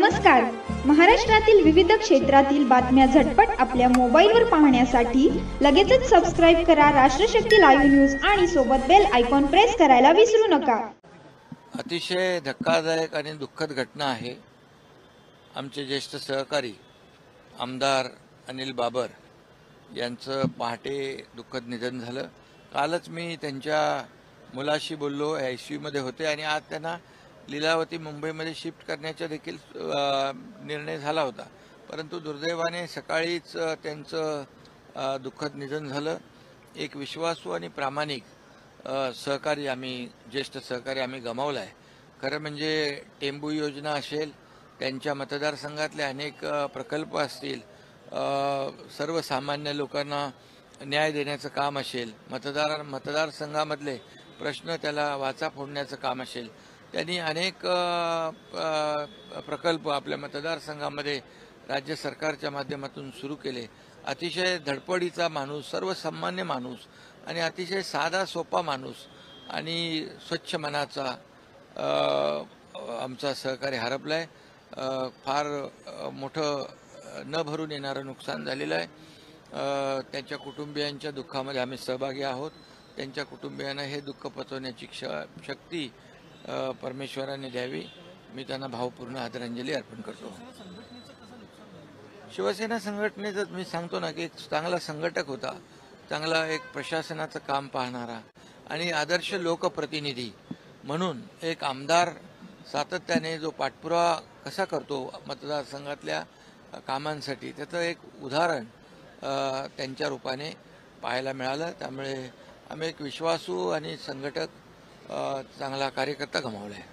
नमस्कार. महाराष्ट्रातील विविध क्षेत्रातील बातम्या झटपट आपल्या मोबाईलवर पाहण्यासाठी लगेचच सबस्क्राइब करा राष्ट्रशक्ती लाईव्ह न्यूज आणि सोबत बेल आयकॉन प्रेस करायला विसरू नका. अतिशय धक्कादायक आणि दुःखद घटना आहे. आमचे ज्येष्ठ सहकारी आमदार अनिल बाबर यांचं पहाटे दुःखद निधन झालं. कालच मी त्यांच्या मुलाशी बोललो, ICU मध्ये होते आणि आज त्यांना लीलावती मुंबईमध्ये शिफ्ट करण्याचा देखील निर्णय झाला होता. परंतु दुर्दैवाने सकाळीच त्यांचं दुःखद निधन झालं. एक विश्वासू आणि प्रामाणिक सहकारी ज्येष्ठ सहकारी आम्ही गमावला आहे. खरं म्हणजे टेंबू योजना असेल, त्यांच्या मतदारसंघातले अनेक प्रकल्प असतील, सर्वसामान्य लोकांना न्याय देण्याचं काम असेल, मतदारसंघामधले प्रश्न त्याला वाचा फोडण्याचं काम असेल, त्यांनी अनेक प्रकल्प आपल्या मतदारसंघामध्ये राज्य सरकारच्या माध्यमातून सुरू केले. अतिशय धडपडीचा माणूस, सर्वसामान्य माणूस आणि अतिशय साधा सोपा माणूस आणि स्वच्छ मनाचा आमचा सहकारी हरपलाय. फार मोठं न भरून येणारं नुकसान झालेलं आहे. त्यांच्या कुटुंबियांच्या दुःखामध्ये आम्ही सहभागी आहोत. त्यांच्या कुटुंबियांना हे दुःख पचवण्याची शक्ती परमेश्वराने द्यावी. मी त्यांना भावपूर्ण आदरांजली अर्पण करतो. शिवसेना संघटनेचं मी सांगतो ना की एक चांगला संघटक होता, चांगला एक प्रशासनाचं काम पाहणारा आणि आदर्श लोकप्रतिनिधी म्हणून एक आमदार सातत्याने जो पाठपुरावा कसा करतो मतदारसंघातल्या कामांसाठी, त्याचं एक उदाहरण त्यांच्या रूपाने पाहायला मिळालं. त्यामुळे आम्ही एक विश्वासू आणि संघटक चांगला कार्यकर्ता गमावला आहे.